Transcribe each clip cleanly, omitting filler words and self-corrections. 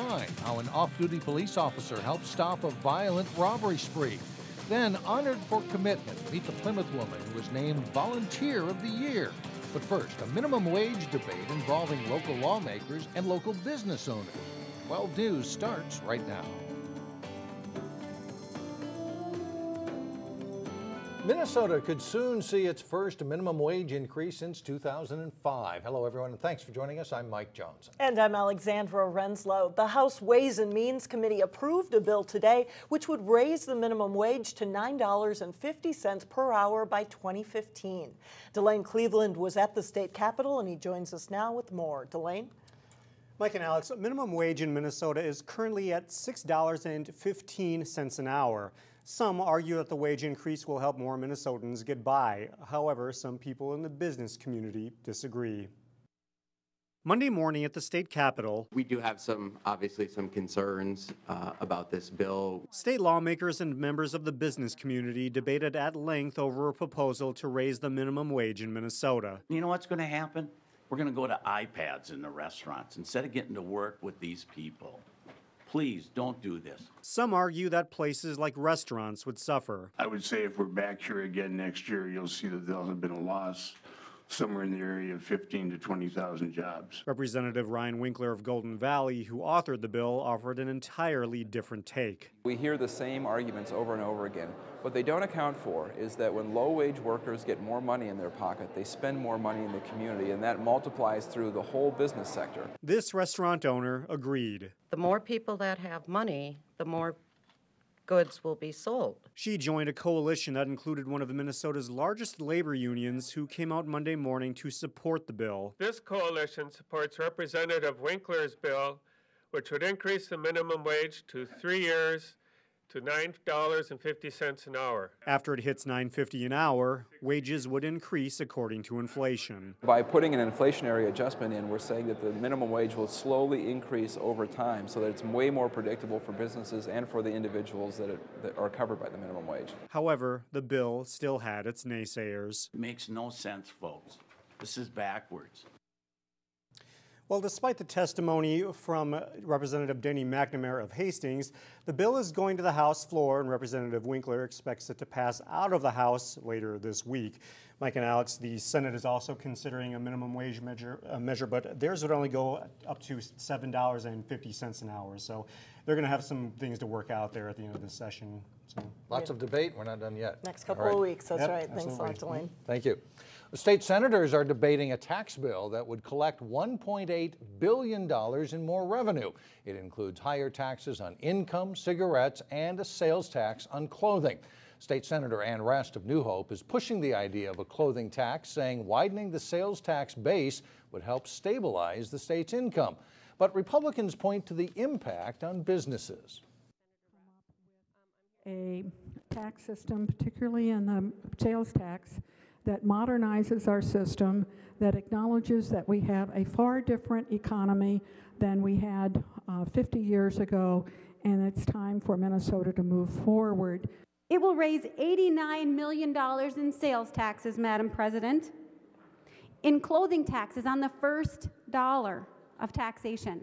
kind, how an off-duty police officer helped stop a violent robbery spree. Then, honored for commitment, meet the Plymouth woman who was named Volunteer of the Year. But first, a minimum wage debate involving local lawmakers and local business owners. 12 News starts right now. Minnesota could soon see its first minimum wage increase since 2005. Hello, everyone, and thanks for joining us. I'm Mike Johnson. And I'm Alexandra Renslow. The House Ways and Means Committee approved a bill today which would raise the minimum wage to $9.50 per hour by 2015. Delane Cleveland was at the state capitol, and he joins us now with more. Delane? Mike and Alex, minimum wage in Minnesota is currently at $6.15 an hour. Some argue that the wage increase will help more Minnesotans get by. However, some people in the business community disagree. Monday morning at the state capitol, we do have obviously some concerns about this bill. State lawmakers and members of the business community debated at length over a proposal to raise the minimum wage in Minnesota. You know what's going to happen? We're going to go to iPads in the restaurants instead of getting to work with these people. Please don't do this. Some argue that places like restaurants would suffer. I would say if we're back here again next year, you'll see that there'll have been a loss somewhere in the area of 15,000 to 20,000 jobs. Representative Ryan Winkler of Golden Valley, who authored the bill, offered an entirely different take. We hear the same arguments over and over again. What they don't account for is that when low-wage workers get more money in their pocket, they spend more money in the community, and that multiplies through the whole business sector. This restaurant owner agreed. The more people that have money, the more goods will be sold. She joined a coalition that included one of Minnesota's largest labor unions who came out Monday morning to support the bill. This coalition supports Representative Winkler's bill, which would increase the minimum wage to 3 years to $9.50 an hour. After it hits $9.50 an hour, wages would increase according to inflation. By putting an inflationary adjustment in, we're saying that the minimum wage will slowly increase over time so that it's way more predictable for businesses and for the individuals that are covered by the minimum wage. However, the bill still had its naysayers. It makes no sense, folks. This is backwards. Well, despite the testimony from Representative Denny McNamara of Hastings, the bill is going to the House floor, and Representative Winkler expects it to pass out of the House later this week. Mike and Alex, the Senate is also considering a minimum wage measure, but theirs would only go up to $7.50 an hour. So they're going to have some things to work out there at the end of this session. So. Lots of debate. We're not done yet. Next couple of weeks. That's right. Thanks a lot, Delane. Thank you. The state senators are debating a tax bill that would collect $1.8 billion in more revenue. It includes higher taxes on income, cigarettes, and a sales tax on clothing. State Senator Ann Rest of New Hope is pushing the idea of a clothing tax, saying widening the sales tax base would help stabilize the state's income. But Republicans point to the impact on businesses. A tax system, particularly in the sales tax, that modernizes our system, that acknowledges that we have a far different economy than we had 50 years ago, and it's time for Minnesota to move forward. It will raise $89 million in sales taxes, Madam President, in clothing taxes on the first dollar of taxation.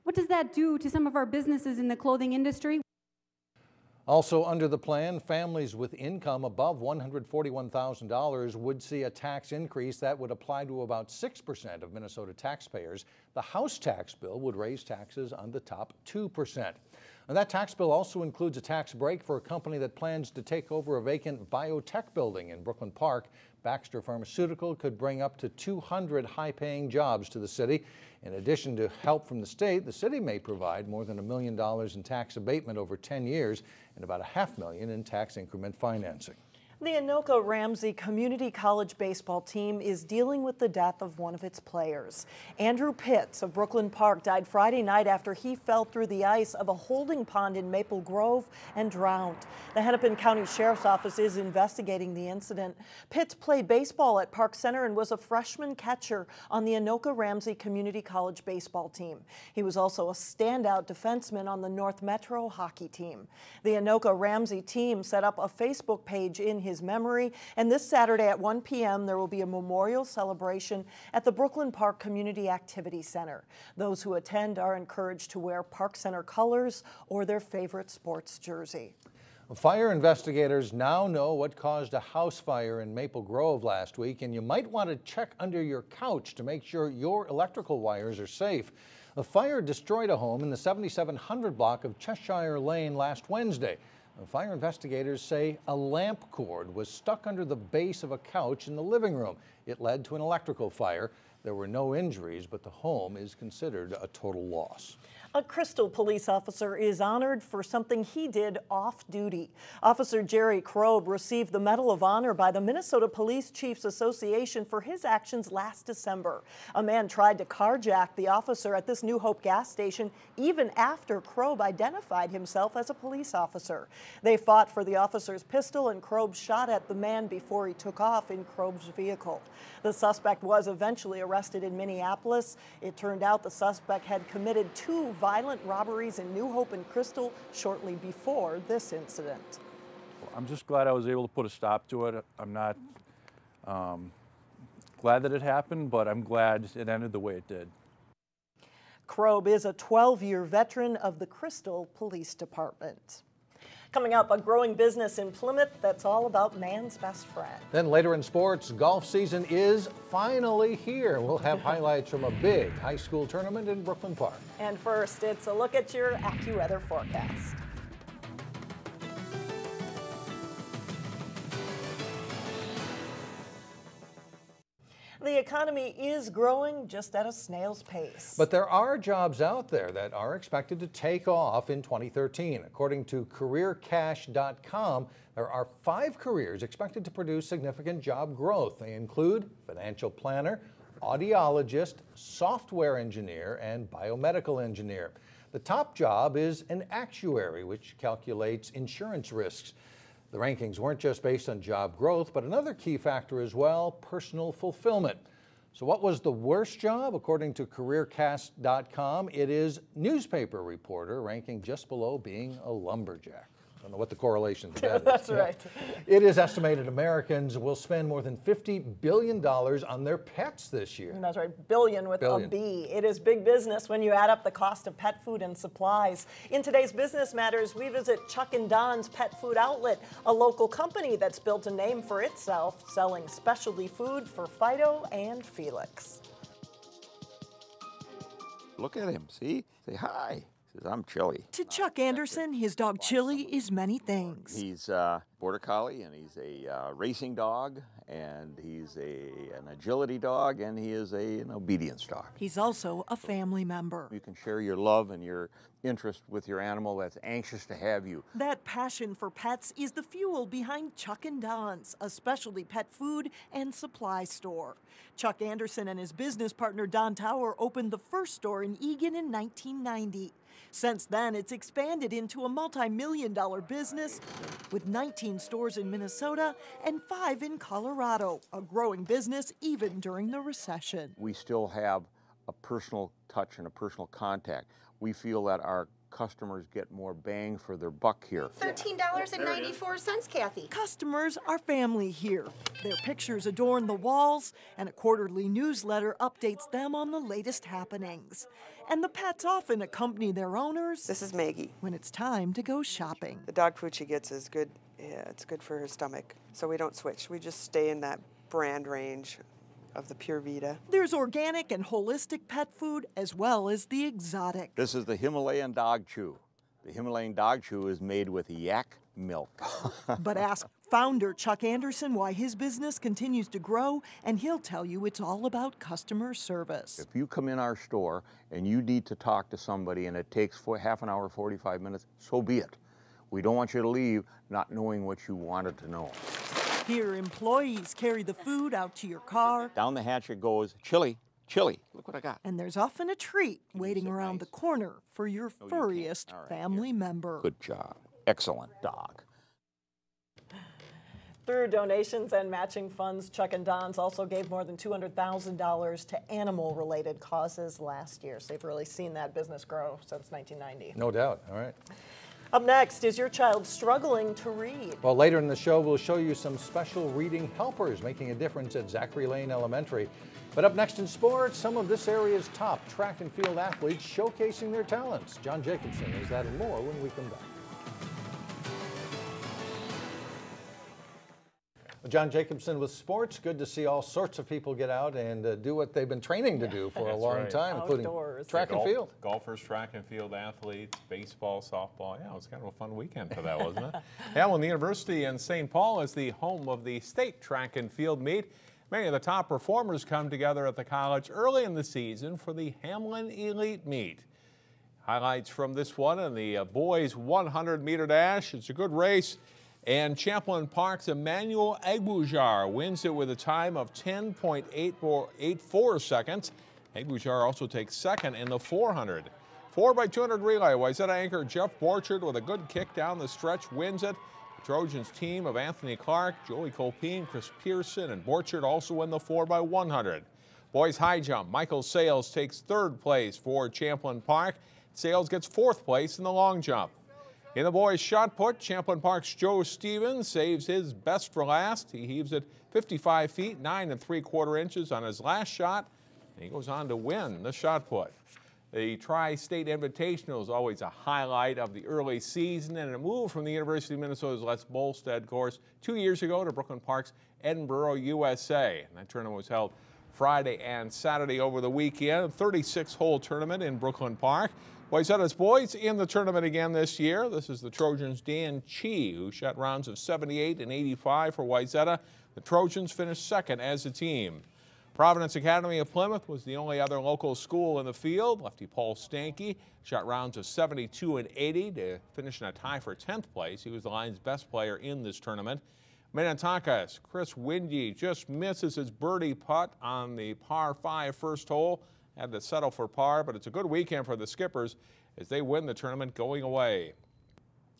What does that do to some of our businesses in the clothing industry? Also under the plan, families with income above $141,000 would see a tax increase that would apply to about 6% of Minnesota taxpayers. The House tax bill would raise taxes on the top 2%. And that tax bill also includes a tax break for a company that plans to take over a vacant biotech building in Brooklyn Park. Baxter Pharmaceutical could bring up to 200 high-paying jobs to the city. In addition to help from the state, the city may provide more than $1 million in tax abatement over 10 years and about $500,000 in tax increment financing. The Anoka-Ramsey Community College baseball team is dealing with the death of one of its players. Andrew Pitts of Brooklyn Park died Friday night after he fell through the ice of a holding pond in Maple Grove and drowned. The Hennepin County Sheriff's Office is investigating the incident. Pitts played baseball at Park Center and was a freshman catcher on the Anoka-Ramsey Community College baseball team. He was also a standout defenseman on the North Metro hockey team. The Anoka-Ramsey team set up a Facebook page in his memory, and this Saturday at 1 p.m. there will be a memorial celebration at the Brooklyn Park Community Activity Center. Those who attend are encouraged to wear Park Center colors or their favorite sports jersey. Fire investigators now know what caused a house fire in Maple Grove last week, and you might want to check under your couch to make sure your electrical wires are safe. The fire destroyed a home in the 7700 block of Cheshire Lane last Wednesday. Fire investigators say a lamp cord was stuck under the base of a couch in the living room. It led to an electrical fire. There were no injuries, but the home is considered a total loss. A Crystal police officer is honored for something he did off-duty. Officer Jerry Kroeb received the Medal of Honor by the Minnesota Police Chiefs Association for his actions last December. A man tried to carjack the officer at this New Hope gas station even after Kroeb identified himself as a police officer. They fought for the officer's pistol, and Kroeb shot at the man before he took off in Kroeb's vehicle. The suspect was eventually arrested in Minneapolis. It turned out the suspect had committed 2 violent robberies in New Hope and Crystal shortly before this incident. I'm just glad I was able to put a stop to it. I'm not glad that it happened, but I'm glad it ended the way it did. Kroeb is a 12-year veteran of the Crystal Police Department. Coming up, a growing business in Plymouth that's all about man's best friend. Then later in sports, golf season is finally here. We'll have highlights from a big high school tournament in Brooklyn Park. And first, it's a look at your AccuWeather forecast. The economy is growing just at a snail's pace. But there are jobs out there that are expected to take off in 2013. According to CareerCash.com, there are 5 careers expected to produce significant job growth. They include financial planner, audiologist, software engineer, and biomedical engineer. The top job is an actuary, which calculates insurance risks. The rankings weren't just based on job growth, but another key factor as well, personal fulfillment. So what was the worst job? According to CareerCast.com, it is newspaper reporter, ranking just below being a lumberjack. I don't know what the correlation to that is. That's right. It is estimated Americans will spend more than $50 billion on their pets this year. That's right, billion with a B. It is big business when you add up the cost of pet food and supplies. In today's Business Matters, we visit Chuck and Don's Pet Food Outlet, a local company that's built a name for itself, selling specialty food for Fido and Felix. Look at him, see? Say hi. I'm Chili. To Chuck Anderson, his dog Chili is many things. He's a Border Collie, and he's a racing dog, and he's an agility dog, and he is an obedience dog. He's also a family member. You can share your love and your interest with your animal that's anxious to have you. That passion for pets is the fuel behind Chuck and Don's, a specialty pet food and supply store. Chuck Anderson and his business partner Don Tower opened the first store in Eagan in 1990. Since then, it's expanded into a multi-million-dollar business with 19 stores in Minnesota and 5 in Colorado, a growing business even during the recession. We still have a personal touch and a personal contact. We feel that our customers get more bang for their buck here. $13.94, Kathy. Customers are family here. Their pictures adorn the walls, and a quarterly newsletter updates them on the latest happenings. And the pets often accompany their owners. This is Maggie. When it's time to go shopping. The dog food she gets is good. Yeah, it's good for her stomach. So we don't switch. We just stay in that brand range of the Pure Vita. There's organic and holistic pet food as well as the exotic. This is the Himalayan dog chew. The Himalayan dog chew is made with yak milk. But ask founder Chuck Anderson why his business continues to grow, and he'll tell you it's all about customer service. If you come in our store and you need to talk to somebody and it takes half an hour, 45 minutes, so be it. We don't want you to leave not knowing what you wanted to know. Here, employees carry the food out to your car. Down the hatch it goes, Chili, Chili, look what I got. And there's often a treat waiting around the corner for your furriest family member. Good job. Excellent dog. Through donations and matching funds, Chuck and Don's also gave more than $200,000 to animal-related causes last year. So they've really seen that business grow since 1990. No doubt. All right. Up next, is your child struggling to read? Well, later in the show, we'll show you some special reading helpers making a difference at Zachary Lane Elementary. But up next in sports, some of this area's top track and field athletes showcasing their talents. John Jacobson has that and more when we come back. John Jacobson with sports. Good to see all sorts of people get out and do what they've been training to do for a long time, including track and field. Golfers, track and field athletes, baseball, softball. Yeah, it was kind of a fun weekend for that, wasn't it? Hamline University in St. Paul is the home of the state track and field meet. Many of the top performers come together at the college early in the season for the Hamline Elite Meet. Highlights from this one in the boys 100-meter dash. It's a good race. And Champlain Park's Emmanuel Aguijar wins it with a time of 10.84 seconds. Aguijar also takes second in the 400. 4x200 relay. Wayzata anchor Jeff Borchard with a good kick down the stretch wins it. The Trojans team of Anthony Clark, Joey Colpine, Chris Pearson, and Borchard also win the 4x100. Boys high jump. Michael Sales takes third place for Champlain Park. Sales gets fourth place in the long jump. In the boys' shot put, Champlain Park's Joe Stevens saves his best for last. He heaves it 55 feet, 9 3/4 inches on his last shot. And he goes on to win the shot put. The Tri-State Invitational is always a highlight of the early season, and a move from the University of Minnesota's Les Bolstad course 2 years ago to Brooklyn Park's Edinburgh, USA. And that tournament was held Friday and Saturday over the weekend. A 36-hole tournament in Brooklyn Park. Wayzata's boys in the tournament again this year. This is the Trojans' Dan Chi, who shot rounds of 78 and 85 for Wayzata. The Trojans finished second as a team. Providence Academy of Plymouth was the only other local school in the field. Lefty Paul Stanky shot rounds of 72 and 80 to finish in a tie for 10th place. He was the line's best player in this tournament. Minneapolis, Chris Windy just misses his birdie putt on the par 5 first hole. Had to settle for par, but it's a good weekend for the Skippers as they win the tournament going away.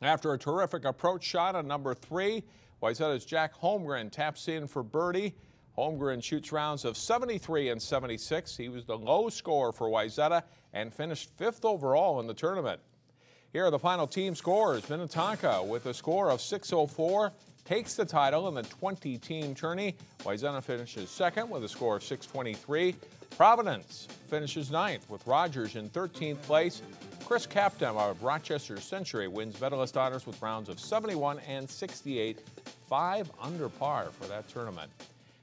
After a terrific approach shot on number 3, Wayzata's Jack Holmgren taps in for birdie. Holmgren shoots rounds of 73 and 76. He was the low scorer for Wayzata and finished 5th overall in the tournament. Here are the final team scores. Minnetonka with a score of 604 takes the title in the 20-team tourney. Wayzata finishes second with a score of 623. Providence finishes 9th with Rogers in 13th place. Chris Captam of Rochester Century wins medalist honors with rounds of 71 and 68, 5 under par for that tournament.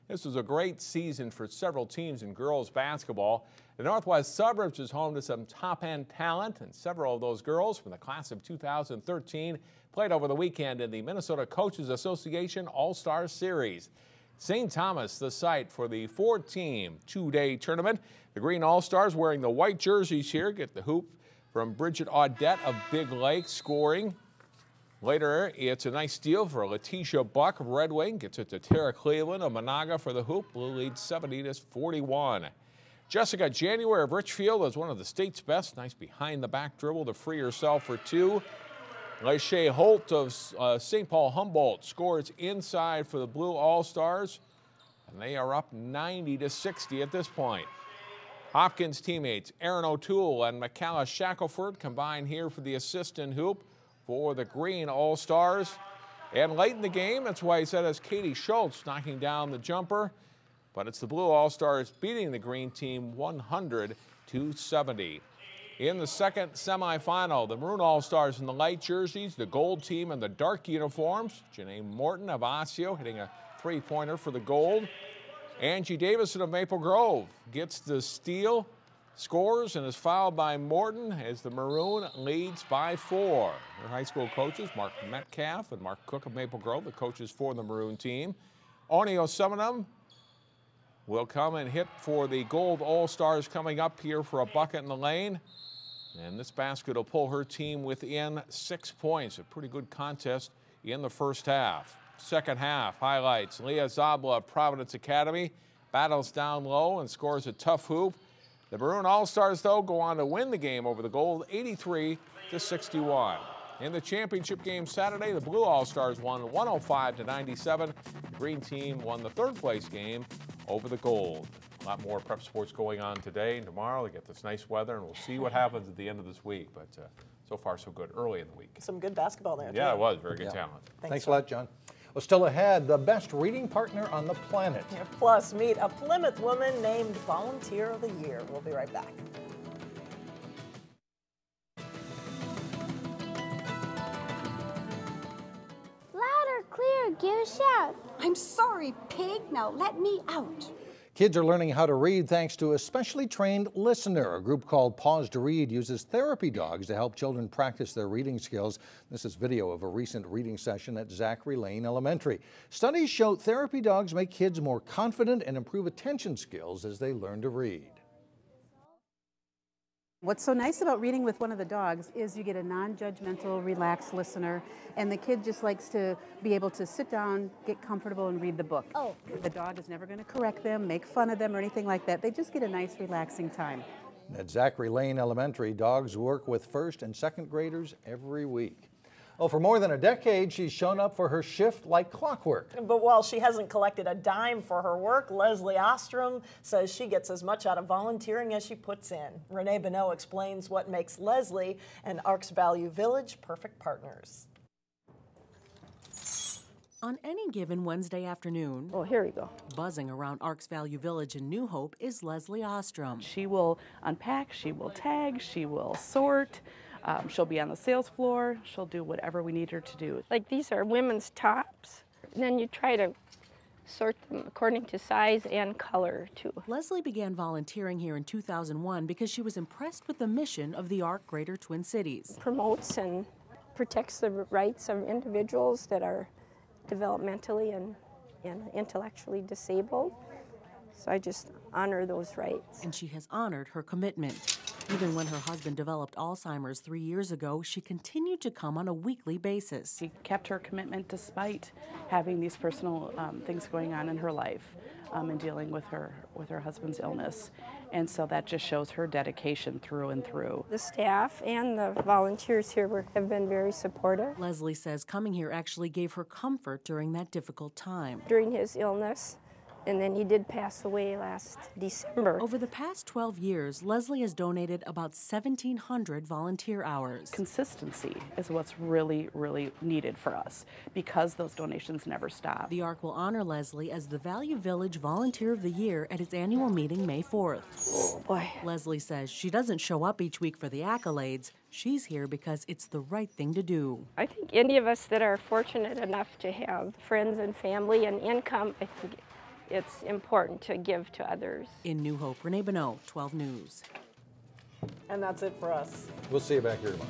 This was a great season for several teams in girls basketball. The Northwest Suburbs is home to some top-end talent, and several of those girls from the class of 2013 played over the weekend in the Minnesota Coaches Association All-Star Series. St. Thomas, the site for the 4-team two-day tournament. The Green All-Stars wearing the white jerseys here get the hoop from Bridget Audette of Big Lake scoring. Later, it's a nice steal for Letitia Buck of Red Wing. Gets it to Tara Cleveland of Monaga for the hoop. Blue leads 70-41. Jessica January of Richfield is one of the state's best. Nice behind-the-back dribble to free herself for 2. Lachey Holt of St. Paul Humboldt scores inside for the Blue All-Stars, and they are up 90-60 at this point. Hopkins teammates Aaron O'Toole and Michaela Shackelford combine here for the assist and hoop for the Green All-Stars. And late in the game, that's why he said it's Katie Schultz knocking down the jumper, but it's the Blue All-Stars beating the Green team 100-70. In the second semifinal, the Maroon All-Stars in the light jerseys, the gold team in the dark uniforms. Janae Morton of Osseo hitting a three-pointer for the gold. Angie Davison of Maple Grove gets the steal, scores, and is fouled by Morton as the Maroon leads by 4. Their high school coaches, Mark Metcalf and Mark Cook of Maple Grove, the coaches for the Maroon team. Osseo Seminum will come and hit for the gold All-Stars coming up here for a bucket in the lane. And this basket will pull her team within 6 points. A pretty good contest in the first half. Second half highlights. Leah Zabla of Providence Academy battles down low and scores a tough hoop. The Maroon All-Stars, though, go on to win the game over the gold 83-61. In the championship game Saturday, the Blue All-Stars won 105-97. The Green team won the third-place game over the Gold. A lot more prep sports going on today and tomorrow. We get this nice weather, and we'll see what happens at the end of this week. But so far, so good early in the week. Some good basketball there, Yeah, too. it was. Very good talent. Thanks a lot, John. Well, still ahead, the best reading partner on the planet. Plus, meet a Plymouth woman named Volunteer of the Year. We'll be right back. Louder, clear, give a shout. I'm sorry, pig. Now let me out. Kids are learning how to read thanks to a specially trained listener. A group called Paws to Read uses therapy dogs to help children practice their reading skills. This is video of a recent reading session at Zachary Lane Elementary. Studies show therapy dogs make kids more confident and improve attention skills as they learn to read. What's so nice about reading with one of the dogs is you get a non-judgmental, relaxed listener, and the kid just likes to be able to sit down, get comfortable, and read the book. Oh. The dog is never going to correct them, make fun of them, or anything like that. They just get a nice, relaxing time. At Zachary Lane Elementary, dogs work with first and second graders every week. Well, for more than a decade, she's shown up for her shift like clockwork. But while she hasn't collected a dime for her work, Leslie Ostrom says she gets as much out of volunteering as she puts in. Renee Bonneau explains what makes Leslie and Arcs Value Village perfect partners. On any given Wednesday afternoon, here we go. Buzzing around Arcs Value Village in New Hope is Leslie Ostrom. She will unpack, she will tag, she will sort. She'll be on the sales floor. She'll do whatever we need her to do. Like these are women's tops. And then you try to sort them according to size and color too. Leslie began volunteering here in 2001 because she was impressed with the mission of the ARC Greater Twin Cities. Promotes and protects the rights of individuals that are developmentally and intellectually disabled. So I just honor those rights. And she has honored her commitment. Even when her husband developed Alzheimer's 3 years ago, she continued to come on a weekly basis. She kept her commitment despite having these personal things going on in her life and dealing with her husband's illness. And so that just shows her dedication through and through. The staff and the volunteers here have been very supportive. Leslie says coming here actually gave her comfort during that difficult time. During his illness, and then he did pass away last December. Over the past 12 years, Leslie has donated about 1,700 volunteer hours. Consistency is what's really, really needed for us because those donations never stop. The ARC will honor Leslie as the Value Village Volunteer of the Year at its annual meeting May 4th. Oh boy. Leslie says she doesn't show up each week for the accolades. She's here because it's the right thing to do. I think any of us that are fortunate enough to have friends and family and income, I think it's important to give to others. In New Hope, Renee Bonneau, 12 News. And that's it for us. We'll see you back here tomorrow.